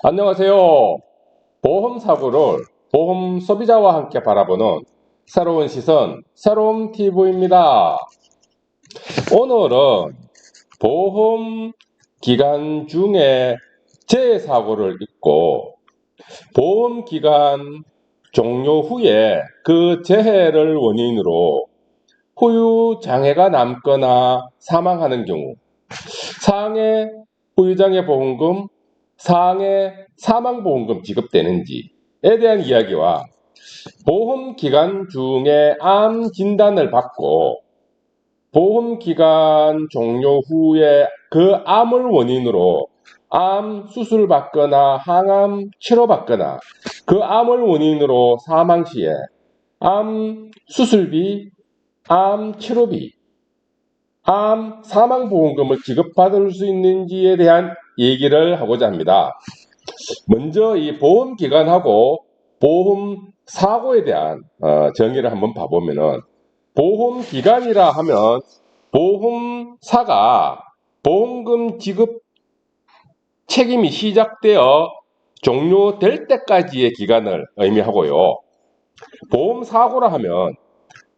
안녕하세요. 보험 사고를 보험 소비자와 함께 바라보는 새로운 시선, 새로운 TV입니다. 오늘은 보험 기간 중에 재해 사고를 입고 보험 기간 종료 후에 그 재해를 원인으로 후유 장애가 남거나 사망하는 경우 상해 후유장애 보험금, 상해 사망보험금 지급되는지에 대한 이야기와 보험 기간 중에 암 진단을 받고 보험 기간 종료 후에 그 암을 원인으로 암 수술 받거나 항암 치료 받거나 그 암을 원인으로 사망 시에 암 수술비, 암 치료비, 암 사망보험금을 지급받을 수 있는지에 대한 얘기를 하고자 합니다. 먼저 이 보험 기간하고 보험 사고에 대한 정의를 한번 봐보면은, 보험 기간이라 하면 보험사가 보험금 지급 책임이 시작되어 종료될 때까지의 기간을 의미하고요. 보험 사고라 하면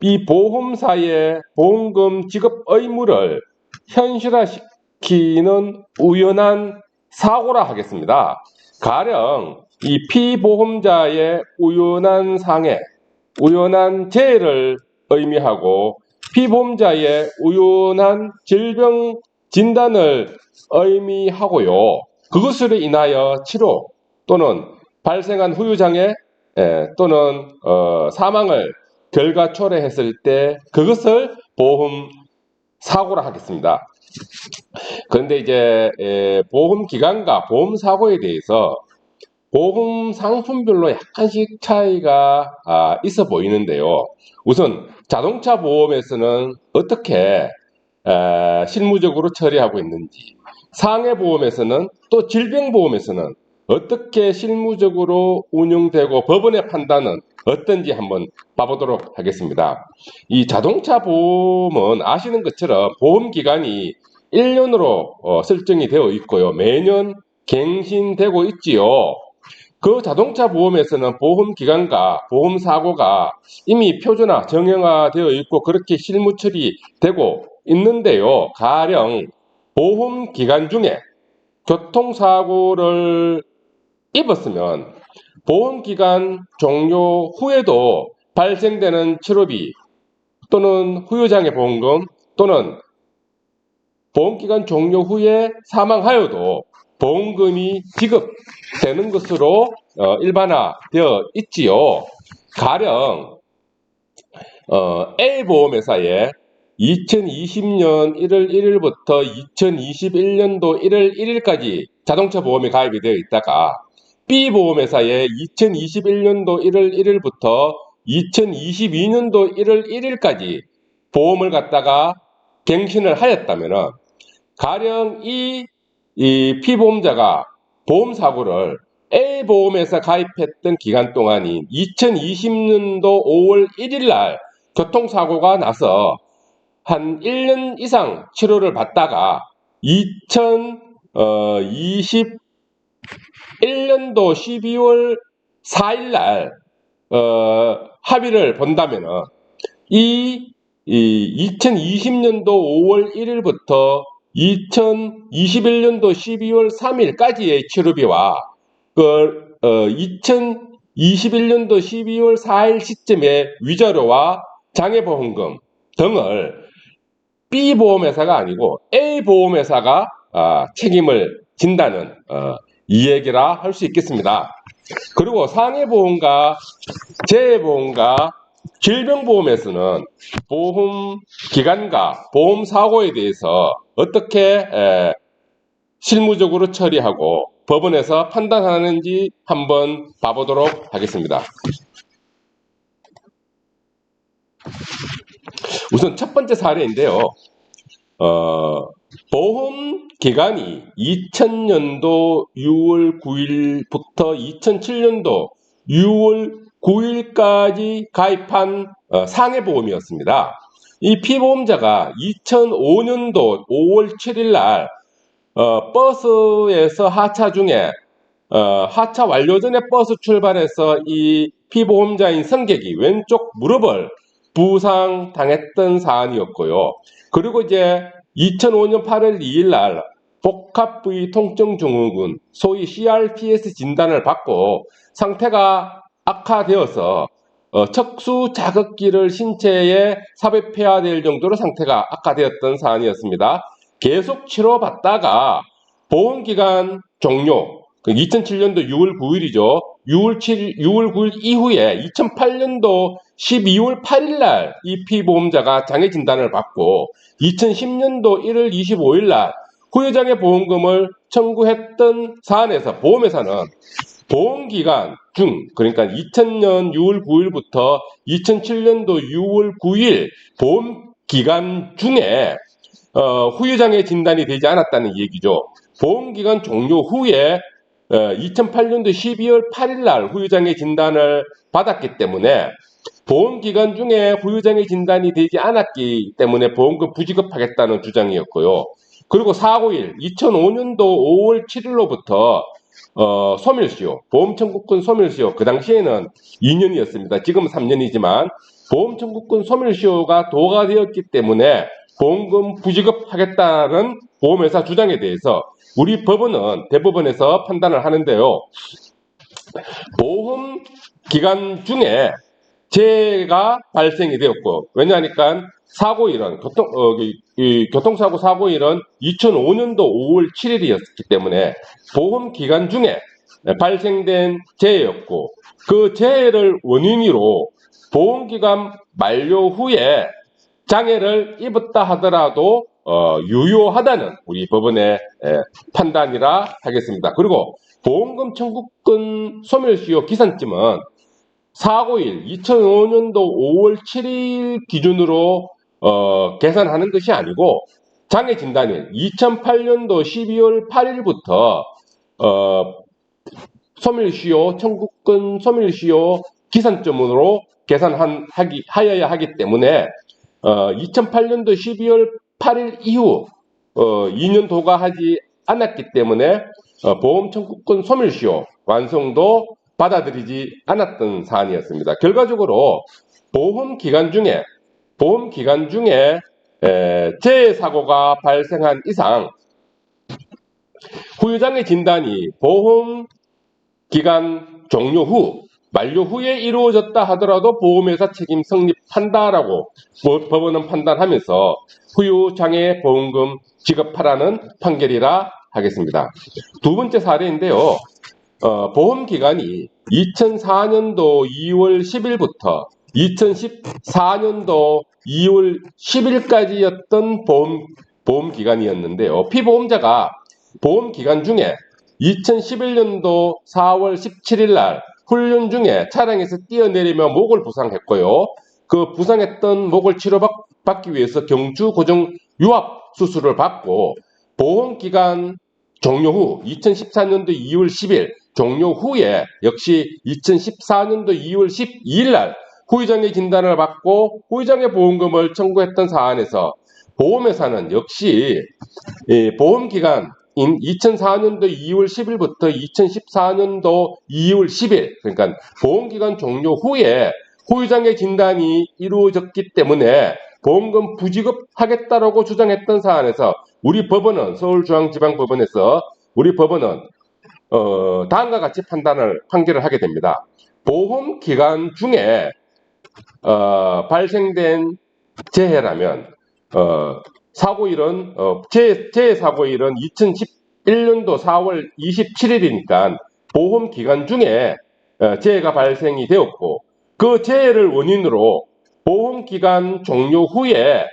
이 보험사의 보험금 지급 의무를 현실화시키는 우연한 사고라 하겠습니다. 가령 이 피보험자의 우연한 상해, 우연한 재해를 의미하고 피보험자의 우연한 질병 진단을 의미하고요. 그것으로 인하여 치료 또는 발생한 후유장애 또는 사망을 결과 초래했을 때 그것을 보험 사고라 하겠습니다. 그런데 이제 보험 기간과 보험 사고에 대해서 보험 상품별로 약간씩 차이가 있어 보이는데요. 우선 자동차 보험에서는 어떻게 실무적으로 처리하고 있는지, 상해보험에서는 또 질병보험에서는 어떻게 실무적으로 운영되고 법원의 판단은 어떤지 한번 봐보도록 하겠습니다. 이 자동차 보험은 아시는 것처럼 보험 기간이 1년으로 설정이 되어 있고요. 매년 갱신되고 있지요. 그 자동차 보험에서는 보험 기간과 보험 사고가 이미 표준화, 정형화되어 있고 그렇게 실무 처리되고 있는데요. 가령 보험 기간 중에 교통사고를 입었으면 보험 기간 종료 후에도 발생되는 치료비 또는 후유장애 보험금 또는 보험 기간 종료 후에 사망하여도 보험금이 지급되는 것으로 일반화되어 있지요. 가령 A보험회사에 2020년 1월 1일부터 2021년도 1월 1일까지 자동차 보험이 가입이 되어 있다가 B보험회사에 2021년도 1월 1일부터 2022년도 1월 1일까지 보험을 갖다가 갱신을 하였다면은, 가령 이 피보험자가 보험사고를 A보험에서 가입했던 기간 동안인 2020년도 5월 1일 날 교통사고가 나서 한 1년 이상 치료를 받다가 2021년도 12월 4일 날 합의를 본다면은 이 2020년도 5월 1일부터 2021년도 12월 3일까지의 치료비와 2021년도 12월 4일 시점의 위자료와 장애보험금 등을 B보험회사가 아니고 A보험회사가 책임을 진다는 이 얘기라 할 수 있겠습니다. 그리고 상해보험과 재해보험과 질병보험에서는 보험 기간과 보험 사고에 대해서 어떻게 실무적으로 처리하고 법원에서 판단하는지 한번 봐보도록 하겠습니다. 우선 첫 번째 사례인데요. 보험 기간이 2000년도 6월 9일부터 2007년도 6월 9일까지 가입한 상해보험이었습니다. 이 피보험자가 2005년도 5월 7일 날 버스에서 하차 중에 하차 완료 전에 버스 출발해서 이 피보험자인 승객이 왼쪽 무릎을 부상당했던 사안이었고요. 그리고 이제 2005년 8월 2일 날 복합부위 통증증후군 소위 CRPS 진단을 받고 상태가 악화되어서 척수 자극기를 신체에 삽입해야 될 정도로 상태가 악화되었던 사안이었습니다. 계속 치료받다가 보험기간 종료, 2007년도 6월 9일이죠. 6월 9일 이후에 2008년도 12월 8일 날 이 피보험자가 장애 진단을 받고 2010년도 1월 25일 날 후유장애 보험금을 청구했던 사안에서 보험회사는 보험기간 중, 그러니까 2000년 6월 9일부터 2007년도 6월 9일 보험기간 중에 후유장애 진단이 되지 않았다는 얘기죠. 보험기간 종료 후에 2008년도 12월 8일 날 후유장애 진단을 받았기 때문에 보험기간 중에 후유장애 진단이 되지 않았기 때문에 보험금 부지급하겠다는 주장이었고요. 그리고 491, 2005년도 5월 7일로부터 소멸시효, 보험청구권 소멸시효, 그 당시에는 2년이었습니다. 지금은 3년이지만 보험청구권 소멸시효가 도과되었기 때문에 보험금 부지급하겠다는 보험회사 주장에 대해서 우리 법원은 대법원에서 판단을 하는데요. 보험 기간 중에 재해가 발생이 되었고, 왜냐하니까 사고일은 교통사고 사고일은 2005년도 5월 7일이었기 때문에 보험 기간 중에 발생된 재해였고, 그 재해를 원인으로 보험기간 만료 후에 장애를 입었다 하더라도 유효하다는 우리 법원의 판단이라 하겠습니다. 그리고 보험금 청구권 소멸시효 기산점은 사고일 2005년도 5월 7일 기준으로 계산하는 것이 아니고 장애 진단일 2008년도 12월 8일부터 소멸시효 청구권 소멸시효 기산점으로 계산하여야 하기 때문에 2008년도 12월 8일 이후 2년 도과하지 않았기 때문에 보험 청구권 소멸시효 완성도 받아들이지 않았던 사안이었습니다. 결과적으로 보험 기간 중에 재해 사고가 발생한 이상 후유장애 진단이 보험 기간 종료 후 만료 후에 이루어졌다 하더라도 보험회사 책임 성립한다라고 법원은 판단하면서 후유장애 보험금 지급하라는 판결이라 하겠습니다. 두 번째 사례인데요. 보험기간이 2004년도 2월 10일부터 2014년도 2월 10일까지였던 보험기간이었는데요. 피보험자가 보험기간 중에 2011년도 4월 17일 날 훈련 중에 차량에서 뛰어내리며 목을 부상했고요. 그 부상했던 목을 치료받기 위해서 경주 고정 유압 수술을 받고 보험기간 종료 후 2014년도 2월 10일 종료 후에 역시 2014년도 2월 12일 날 후유장애 진단을 받고 후유장애 보험금을 청구했던 사안에서 보험회사는 역시 보험기간인 2004년도 2월 10일부터 2014년도 2월 10일 그러니까 보험기간 종료 후에 후유장애 진단이 이루어졌기 때문에 보험금 부지급하겠다라고 주장했던 사안에서 우리 법원은 서울중앙지방법원에서 우리 법원은 다음과 같이 판결을 하게 됩니다. 보험 기간 중에 발생된 재해라면 사고일은 재해 사고일은 2011년도 4월 27일이니까 보험 기간 중에 재해가 발생이 되었고 그 재해를 원인으로 보험 기간 종료 후에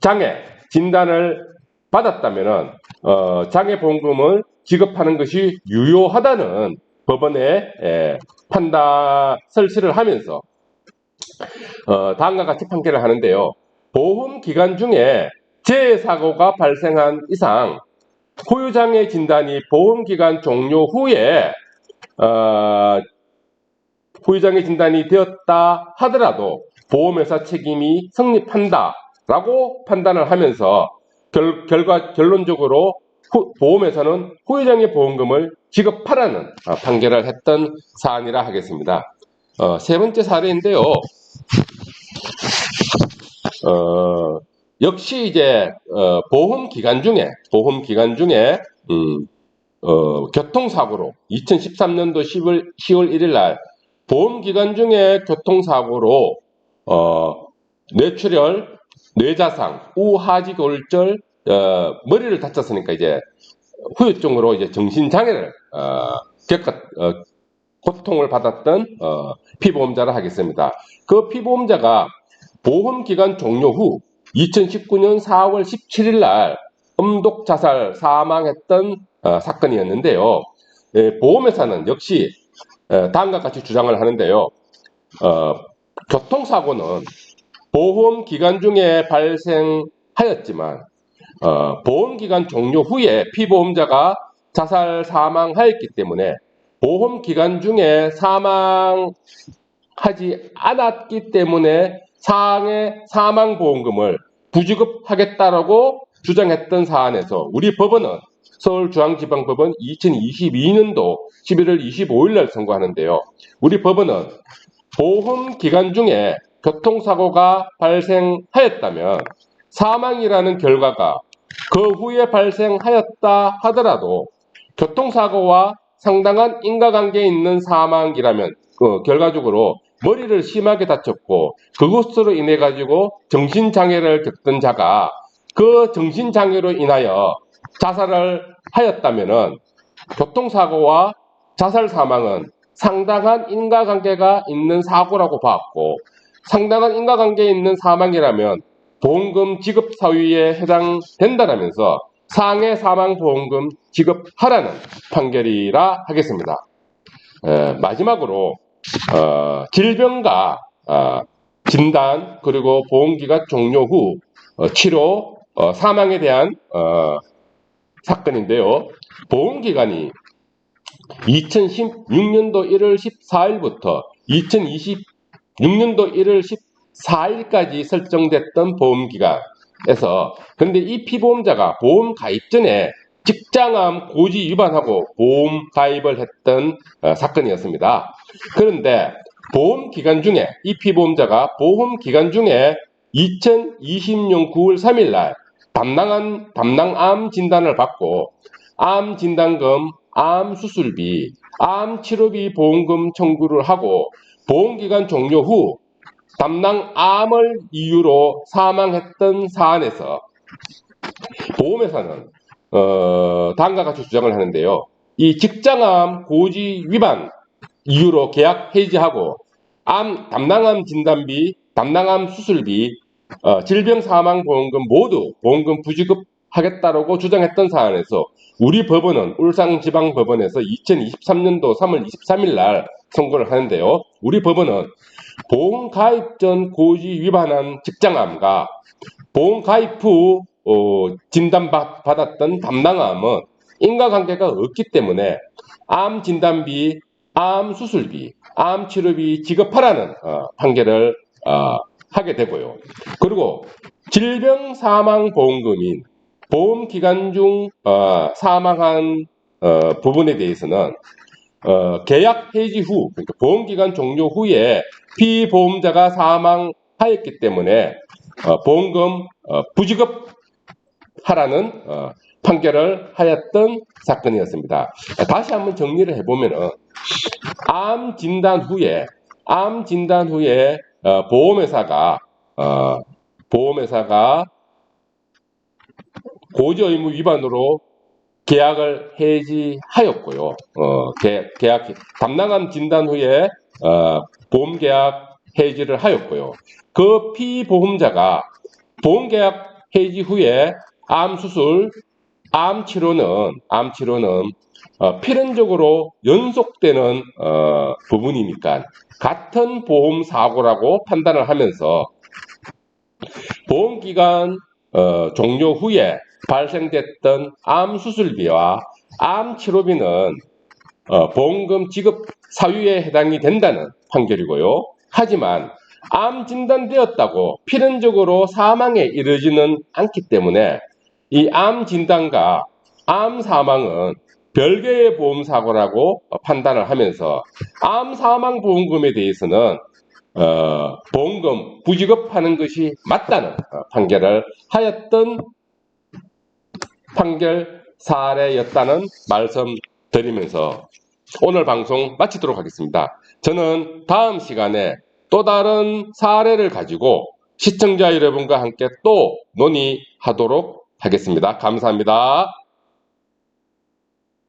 장애 진단을 받았다면은 장애 보험금을 지급하는 것이 유효하다는 법원의 판단 설치를 하면서 다음과 같이 판결을 하는데요. 보험 기간 중에 재해 사고가 발생한 이상 후유장애 진단이 보험 기간 종료 후에 후유장애 진단이 되었다 하더라도 보험회사 책임이 성립한다라고 판단을 하면서 결론적으로 보험회사는 후유장애 보험금을 지급하라는 판결을 했던 사안이라 하겠습니다. 세 번째 사례인데요. 역시 이제 보험 기간 중에 교통사고로 2013년도 10월 1일 날 보험 기간 중에 교통사고로 뇌출혈, 뇌자상, 우하지골절, 머리를 다쳤으니까 이제 후유증으로 이제 정신장애를 고통을 받았던 피보험자를 하겠습니다. 그 피보험자가 보험기간 종료 후 2019년 4월 17일 날 음독 자살 사망했던 사건이었는데요. 보험회사는 역시 다음과 같이 주장을 하는데요. 교통사고는 보험기간 중에 발생하였지만 보험기간 종료 후에 피보험자가 자살 사망하였기 때문에 보험기간 중에 사망하지 않았기 때문에 상해 사망보험금을 부지급하겠다라고 주장했던 사안에서 우리 법원은 서울중앙지방법원 2022년도 11월 25일 날 선고하는데요. 우리 법원은 보험기간 중에 교통사고가 발생하였다면 사망이라는 결과가 그 후에 발생하였다 하더라도 교통사고와 상당한 인과관계 있는 사망이라면 결과적으로 머리를 심하게 다쳤고 그것으로 인해 가지고 정신장애를 겪던 자가 그 정신장애로 인하여 자살을 하였다면은 교통사고와 자살 사망은 상당한 인과관계가 있는 사고라고 봤고 상당한 인과관계 있는 사망이라면 보험금 지급 사유에 해당된다라면서 상해 사망보험금 지급하라는 판결이라 하겠습니다. 마지막으로 질병과 진단 그리고 보험기간 종료 후 치료 사망에 대한 사건인데요. 보험기간이 2016년도 1월 14일부터 2026년도 1월 14일까지 설정됐던 보험기간에서 그런데 이 피보험자가 보험 가입 전에 직장암 고지 위반하고 보험 가입을 했던 사건이었습니다. 그런데 보험 기간 중에 이 피보험자가 보험 기간 중에 2020년 9월 3일 날 담낭암 진단을 받고 암 진단금, 암 수술비, 암 치료비 보험금 청구를 하고 보험 기간 종료 후 담낭암을 이유로 사망했던 사안에서 보험회사는 다음과 같이 주장을 하는데요. 이 직장암 고지 위반 이유로 계약 해지하고 담낭암 진단비, 담낭암 수술비, 질병사망보험금 모두 보험금 부지급하겠다라고 주장했던 사안에서 우리 법원은 울산지방법원에서 2023년도 3월 23일 날 선고를 하는데요. 우리 법원은 보험 가입 전 고지 위반한 직장암과 보험 가입 후 진단받았던 담낭암은 인과관계가 없기 때문에 암 진단비, 암 수술비, 암 치료비 지급하라는 판결을 하게 되고요. 그리고 질병사망보험금인 보험 기간 중 사망한 부분에 대해서는 계약 해지 후, 그러니까 보험 기간 종료 후에 피보험자가 사망하였기 때문에 보험금 부지급하라는 판결을 하였던 사건이었습니다. 다시 한번 정리를 해보면은 암 진단 후에 보험회사가 고지 의무 위반으로 계약을 해지하였고요. 담낭암 진단 후에 보험계약 해지를 하였고요. 그 피보험자가 보험계약 해지 후에 암수술, 암치료는 필연적으로 연속되는 부분이니까 같은 보험사고라고 판단을 하면서 보험기간 종료 후에 발생됐던 암수술비와 암치료비는 보험금 지급 사유에 해당이 된다는 판결이고요. 하지만 암 진단되었다고 필연적으로 사망에 이르지는 않기 때문에 이 암 진단과 암 사망은 별개의 보험사고라고 판단을 하면서 암 사망 보험금에 대해서는 보험금 부지급하는 것이 맞다는 판결을 하였던 판결 사례였다는 말씀드리면서 오늘 방송 마치도록 하겠습니다. 저는 다음 시간에 또 다른 사례를 가지고 시청자 여러분과 함께 또 논의하도록 하겠습니다. 감사합니다.